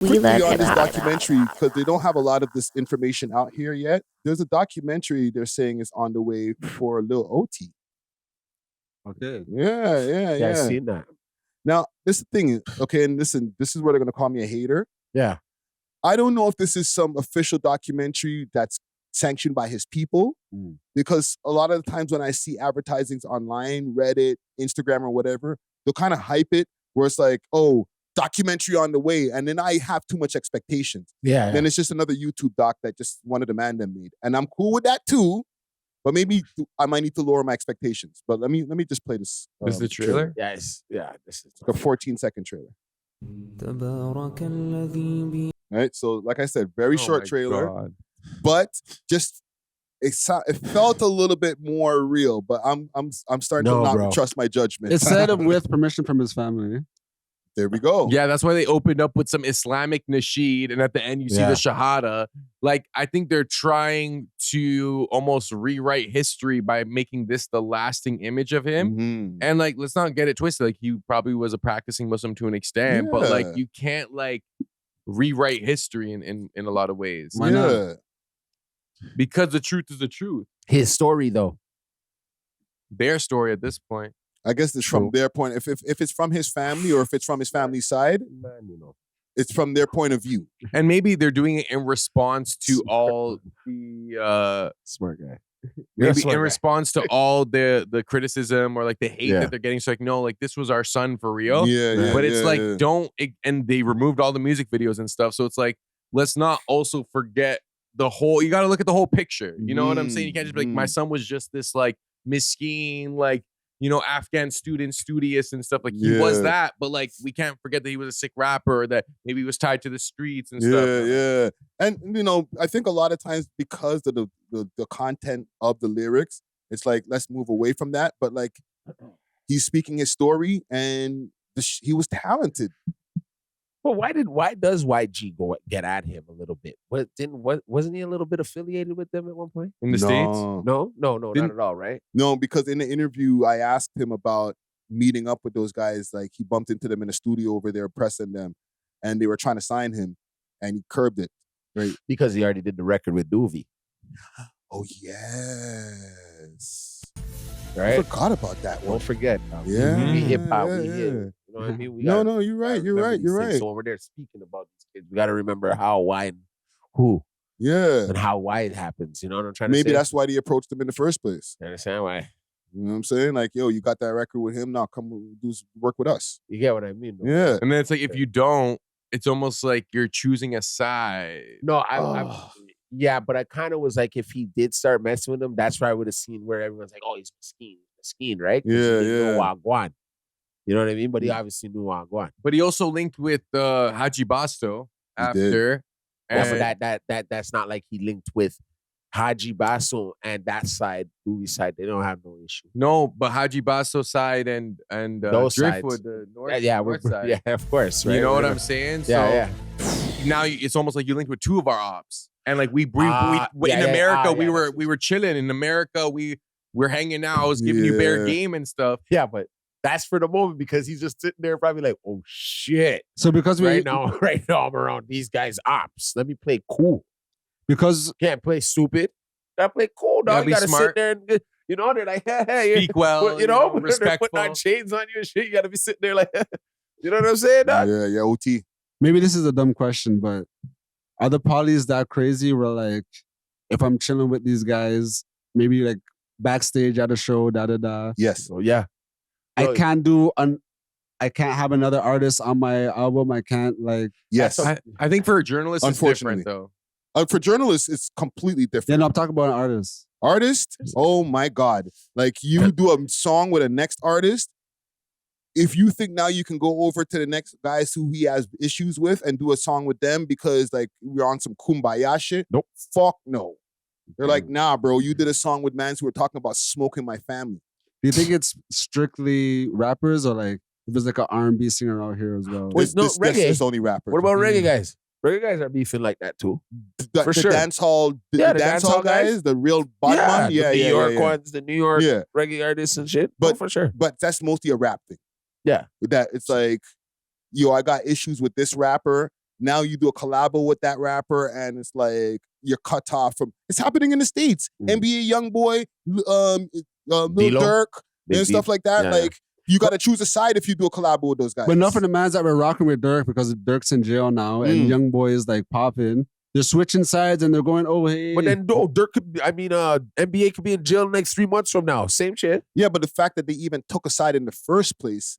quickly on this documentary, because they don't have a lot of this information out here yet. There's a documentary they're saying is on the way for Lil OT. Okay. Yeah. I've seen that. Now, this thing, okay, and listen, this is where they're going to call me a hater. Yeah. I don't know if this is some official documentary that's sanctioned by his people, because a lot of the times when I see advertisings online, Reddit, Instagram, or whatever, they'll kind of hype it where it's like, oh, documentary on the way, and then I have too much expectations. Yeah. Then it's just another YouTube doc that just one of the man them made, and I'm cool with that too. But maybe I might need to lower my expectations. But let me just play this. This is the trailer? Yes. Yeah. This is like a 14-second trailer. All right. So, like I said, very short trailer, God. but just it felt a little bit more real. But I'm starting to not trust my judgment. It said with permission from his family. There we go. Yeah, that's why they opened up with some Islamic nasheed, and at the end you see the Shahada. Like, I think they're trying to almost rewrite history by making this the lasting image of him. Mm-hmm. And like, let's not get it twisted. Like, he probably was a practicing Muslim to an extent, but like, you can't like rewrite history in a lot of ways. Why not? Because the truth is the truth. his story, though. Their story at this point. I guess it's from their point. If it's from his family or if it's from his family side, it's from their point of view. And maybe they're doing it in response to all the smart guy. Maybe in response to all the criticism or like the hate that they're getting. So like, no, like this was our son for real. But it's like, and they removed all the music videos and stuff. So it's like, let's not also forget the whole, you got to look at the whole picture. You know what I'm saying? You can't just be like, my son was just this like miskeen, like, you know, Afghan student, studious and stuff. Like he was that, but like we can't forget that he was a sick rapper, that maybe he was tied to the streets and stuff. Yeah. And you know, I think a lot of times because of the content of the lyrics, it's like, let's move away from that. But like, he's speaking his story and he was talented. Well, why does YG go get at him a little bit? Wasn't he a little bit affiliated with them at one point? In the States? No, not at all, right? No, because in the interview, I asked him about meeting up with those guys. Like he bumped into them in a studio over there, pressing them, and they were trying to sign him, and he curbed it. Right? Because he already did the record with Doovie. Oh, yes. Right? I forgot about that one. Don't forget. Yeah. We hip-hop, we here. You know what I mean? No, you're right. You're right. So when we're there speaking about these kids, we got to remember how, why, and who. Yeah. And how, why it happens. You know what I'm trying to say? Maybe that's why they approached him in the first place. You understand why? You know what I'm saying? Like, yo, you got that record with him, now come do work with us. You get what I mean? Though? Yeah. And then it's like, if you don't, it's almost like you're choosing a side. No, yeah, but I kind of was like, if he did start messing with him, that's where I would have seen where everyone's like, oh, he's Mesquine, right? Yeah. Wagwan. You know what I mean? But he obviously knew Wagwan. But he also linked with Haji Basto after. Yeah, but that's not like he linked with Haji Basso and that side, Doobie side. They don't have no issue. No, but Haji Basso side and those Driftwood, the north, north side. Yeah, of course. Right? You know what I'm saying? Yeah, so now it's almost like you linked with two of our ops. And like we in America, we were chilling. In America, we're hanging out. I was giving you bare game and stuff. Yeah, but that's for the moment because he's just sitting there probably like, oh shit. So because right now I'm around these guys ops. Let me play cool. Because can't play stupid. Gotta play cool, dog. You gotta sit there and you know, they're like, hey, speak well, you know, respectful. They're putting on chains on you and shit. You gotta be sitting there like, you know what I'm saying, dog? Yeah, OT. Maybe this is a dumb question, but are the polys that crazy where like, if I'm chilling with these guys, maybe like backstage at a show, Yes. Oh, yeah. I can't have another artist on my album. I can't like. Yes. I think for a journalist, it's different though. For journalists, it's completely different. Yeah, no, I'm talking about an artist. Artist? Oh my God. Like you do a song with a next artist. If you think now you can go over to the next guys who he has issues with and do a song with them because like we're on some kumbaya shit. Nope. Fuck no. They're like, nah, bro, you did a song with mans who were talking about smoking my family. Do you think it's strictly rappers or like if there's like an R&B singer out here as well? Reggae. It's only rappers. What about reggae guys? Reggae guys are beefing like that too. For sure. Dance hall, the dance hall guys, the real bottom the New York ones, the New York reggae artists and shit. But for sure. But that's mostly a rap thing. Yeah. That it's like, yo, I got issues with this rapper. now you do a collabo with that rapper, and it's like you're cut off from. It's happening in the States. NBA YoungBoy, Lil Durk, and stuff like that. Yeah. Like you got to choose a side if you do a collabo with those guys. But enough of the mans that were rocking with Dirk because Dirk's in jail now and YoungBoy is like popping. They're switching sides and they're going, oh, hey. But then, Dirk could, NBA could be in jail next 3 months from now. Same shit. Yeah, but the fact that they even took a side in the first place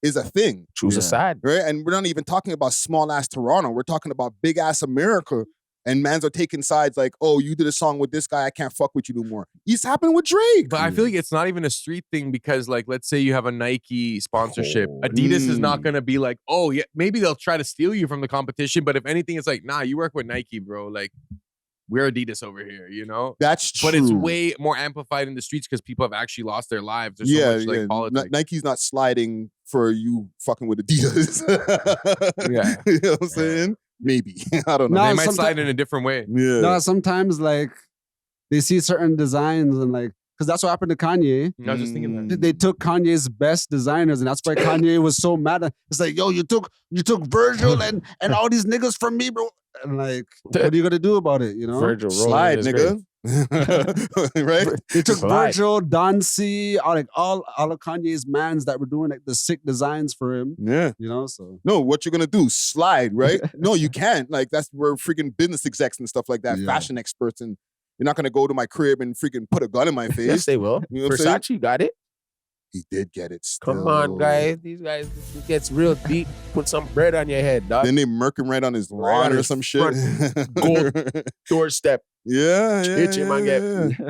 is a thing. Choose a side. Right? And we're not even talking about small-ass Toronto. We're talking about big-ass America. And mans are taking sides like, oh, you did a song with this guy, I can't fuck with you no more. It's happening with Drake. But I feel like it's not even a street thing because, like, let's say you have a Nike sponsorship. Adidas is not going to be like, oh, yeah, maybe they'll try to steal you from the competition. But if anything, it's like, nah, you work with Nike, bro. Like, we're Adidas over here, you know? That's true. But it's way more amplified in the streets because people have actually lost their lives. There's so much, like, politics. Nike's not sliding for you fucking with Adidas. Yeah. You know what I'm saying? Maybe. I don't know. No, they might slide in a different way. Yeah. No, sometimes like they see certain designs and like, because that's what happened to Kanye. I was just thinking that. They took Kanye's best designers, and that's why Kanye was so mad. It's like, yo, you took Virgil and all these niggas from me, bro. And like, what are you gonna do about it? You know, Virgil slide, nigga. Right? They took Virgil, Don C, all of Kanye's mans that were doing like the sick designs for him. Yeah. You know, so no, what you're gonna do? Slide, right? No, you can't. Like that's where freaking business execs and stuff like that, fashion experts, and you're not gonna go to my crib and freaking put a gun in my face. Yes, they will. You know what Versace got it. He did get it still. Come on, guys. These guys, it gets real deep. Put some bread on your head, dog. Then they murk him right on his lawn or some shit. Gold doorstep. Yeah.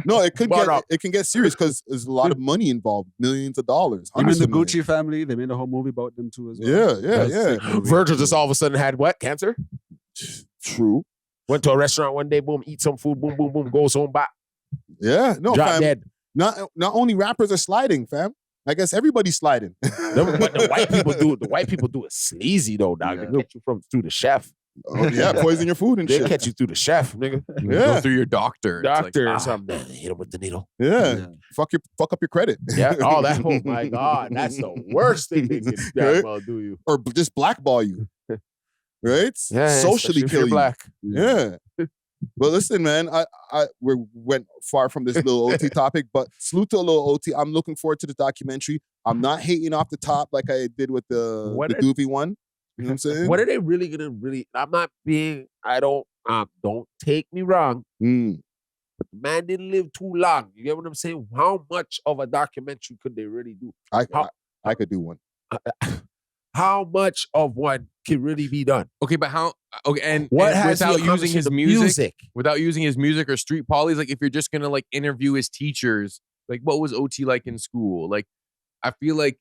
No, it can get serious because there's a lot of money involved, millions of dollars. Even the Gucci family, they made a whole movie about them too as well. Yeah. Virgil just all of a sudden had what? Cancer? True. Went to a restaurant one day, boom, eat some food, boom, boom, boom, goes home back. Yeah, no, drop fam. dead. Not only rappers are sliding, fam. I guess everybody's sliding. But the white people do it sleazy though, dog. They get you through the chef. Oh, yeah, poison your food and they shit. catch you through the chef, nigga. Go through your doctor. Or something. Hit him with the needle. Yeah. Fuck up your credit. Yeah. Oh my God. That's the worst thing they can do you. Or just blackball you. Right? Yeah. Socially kill you. Black. Yeah. But listen, man, we went far from this Lil OT topic, but salute to Lil OT. I'm looking forward to the documentary. I'm not hating off the top like I did with the Doobie one. You know what I'm saying? What are they really gonna I'm not being, don't take me wrong. But the man didn't live too long. You get what I'm saying? How much of a documentary could they really do? I could do one. How much of one can really be done? Okay, but how? Okay, and has without he using his music, accomplished or street polys, like if you're just gonna like interview his teachers, like what was OT like in school? Like, I feel like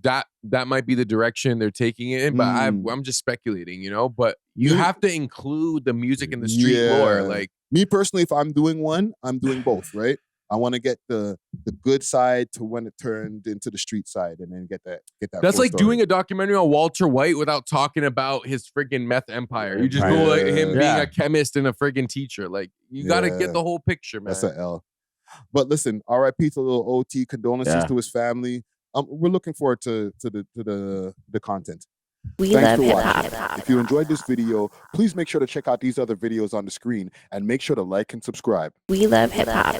that might be the direction they're taking it in, but I'm just speculating, you know. But you have to include the music and the street lore. Like me personally, if I'm doing one, I'm doing both, right? I want to get the good side to when it turned into the street side, and then get that. That's like doing a documentary on Walter White without talking about his friggin' meth empire. You just go like him being a chemist and a friggin' teacher. Like you got to get the whole picture, man. That's an L. But listen, R.I.P. to Lil OT. Condolences to his family. We're looking forward to the content. Thanks for watching. If you enjoyed this video, please make sure to check out these other videos on the screen and make sure to like and subscribe. We love hip hop.